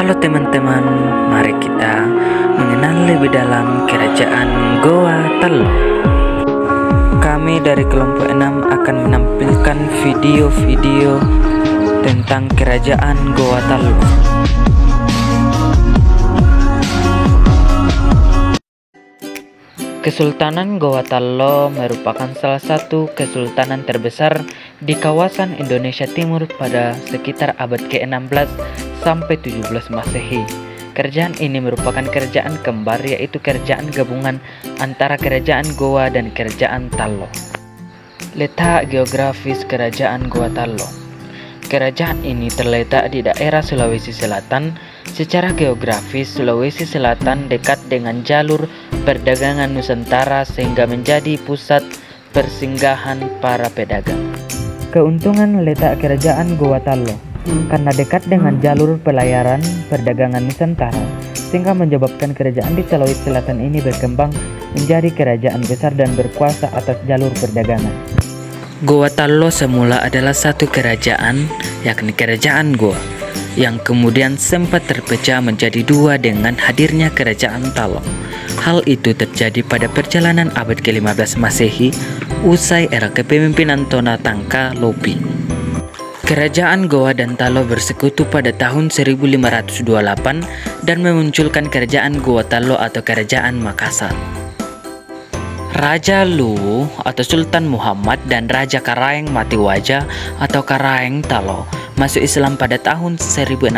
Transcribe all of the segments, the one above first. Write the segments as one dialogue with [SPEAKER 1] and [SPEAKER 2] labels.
[SPEAKER 1] Halo teman-teman, mari kita mengenal lebih dalam kerajaan Goa Tallo. Kami dari kelompok 6 akan menampilkan video-video tentang kerajaan Goa Tallo. Kesultanan Goa Tallo merupakan salah satu kesultanan terbesar di kawasan Indonesia Timur pada sekitar abad ke-16 sampai 17 Masehi. Kerajaan ini merupakan kerajaan kembar, yaitu kerajaan gabungan antara kerajaan Goa dan kerajaan Tallo. Letak geografis kerajaan Goa Tallo. Kerajaan ini terletak di daerah Sulawesi Selatan. Secara geografis, Sulawesi Selatan dekat dengan jalur perdagangan Nusantara sehingga menjadi pusat persinggahan para pedagang. Keuntungan letak kerajaan Goa Tallo karena dekat dengan jalur pelayaran perdagangan Nusantara, sehingga menyebabkan kerajaan di Sulawesi Selatan ini berkembang menjadi kerajaan besar dan berkuasa atas jalur perdagangan. Goa Tallo semula adalah satu kerajaan, yakni kerajaan Goa, yang kemudian sempat terpecah menjadi dua dengan hadirnya kerajaan Tallo. Hal itu terjadi pada perjalanan abad ke-15 Masehi usai era kepemimpinan Tona Tangka Lopi. Kerajaan Goa dan Tallo bersekutu pada tahun 1528 dan memunculkan kerajaan Goa Tallo atau kerajaan Makassar. Raja Luwu atau Sultan Muhammad dan Raja Karaeng Matiwaja atau Karaeng Tallo masuk Islam pada tahun 1605.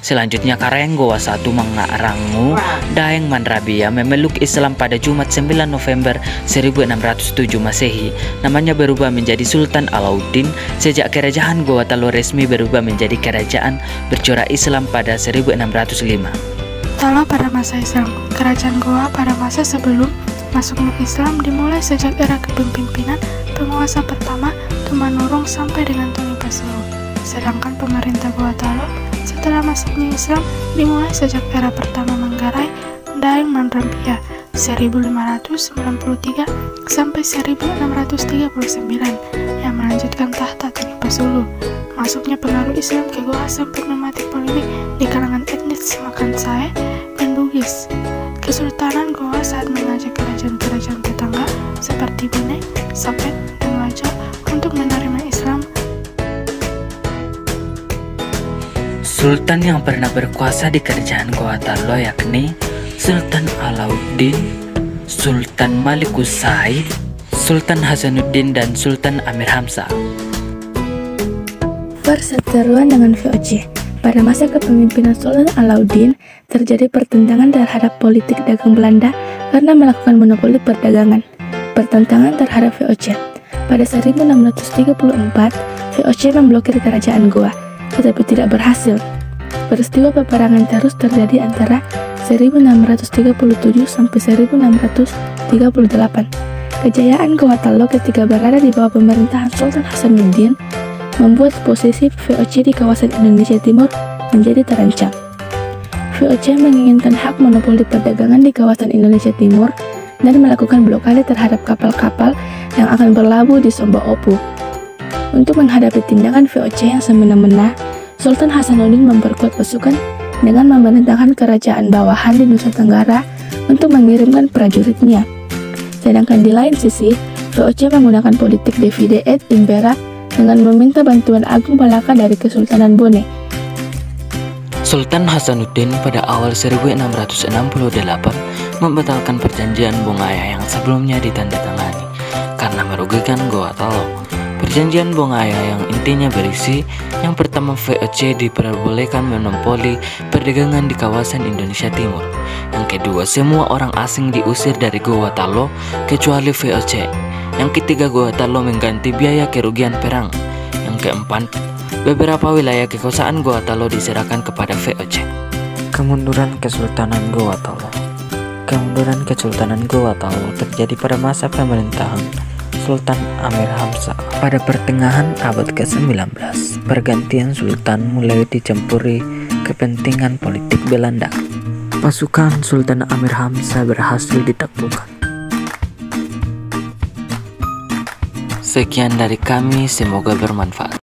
[SPEAKER 1] Selanjutnya Karaeng Goa I Mangarangu Daeng Manrabia memeluk Islam pada Jumat 9 November 1607 Masehi. Namanya berubah menjadi Sultan Alauddin sejak kerajaan Goa Tallo resmi berubah menjadi kerajaan bercorak Islam pada 1605.
[SPEAKER 2] Tallo pada masa Islam. Kerajaan Goa pada masa sebelum masuknya Islam dimulai sejak era kepemimpinan penguasa pertama Tumanurung sampai dengan Tuni Pasewu. Sedangkan pemerintah Goa Tallo setelah masuknya Islam dimulai sejak era pertama Manggarai Daeng Manrabia 1593 sampai 1639 yang melanjutkan tahta Tuni Pasewu. Masuknya pengaruh Islam ke Goa sempat mematik polemik di kalangan etnis Makansae dan Bugis. Kesultanan Goa saat mengajak kerajaan-kerajaan tetangga seperti Bone, Sapet, dan Wajo untuk menerima Islam.
[SPEAKER 1] Sultan yang pernah berkuasa di kerajaan Goa Tallo yakni Sultan Alauddin, Sultan Malikus Said, Sultan Hasanuddin, dan Sultan Amir Hamzah.
[SPEAKER 3] Perseteruan dengan VOC. Pada masa kepemimpinan Sultan Alauddin, terjadi pertentangan terhadap politik dagang Belanda karena melakukan monopoli perdagangan. Pertentangan terhadap VOC. Pada 1634, VOC memblokir kerajaan Goa, tetapi tidak berhasil. Peristiwa peperangan terus terjadi antara 1637 sampai 1638. Kejayaan Goa Tallo ketika berada di bawah pemerintahan Sultan Hasanuddin membuat posisi VOC di kawasan Indonesia Timur menjadi terancam. VOC menginginkan hak monopoli perdagangan di kawasan Indonesia Timur dan melakukan blokade terhadap kapal-kapal yang akan berlabuh di Somba Opu. Untuk menghadapi tindakan VOC yang semena-mena, Sultan Hasanuddin memperkuat pasukan dengan memerintahkan kerajaan bawahan di Nusa Tenggara untuk mengirimkan prajuritnya. Sedangkan di lain sisi, VOC menggunakan politik divide et impera dengan meminta bantuan Agung Malaka dari Kesultanan Bone.
[SPEAKER 1] Sultan Hasanuddin pada awal 1668 membatalkan perjanjian Bongaya yang sebelumnya ditandatangani karena merugikan Goa Tallo. Perjanjian Bongaya yang intinya berisi yang pertama, VOC diperbolehkan monopoli perdagangan di kawasan Indonesia Timur. Yang kedua, semua orang asing diusir dari Goa Tallo kecuali VOC. Yang ketiga, Goa Tallo mengganti biaya kerugian perang. Yang keempat, beberapa wilayah kekuasaan Goa Tallo diserahkan kepada VOC. Kemunduran Kesultanan Goa Tallo. Kemunduran Kesultanan Goa Tallo terjadi pada masa pemerintahan Sultan Amir Hamzah. Pada pertengahan abad ke-19, pergantian sultan mulai dicampuri kepentingan politik Belanda. Pasukan Sultan Amir Hamzah berhasil ditaklukkan. Sekian dari kami, semoga bermanfaat.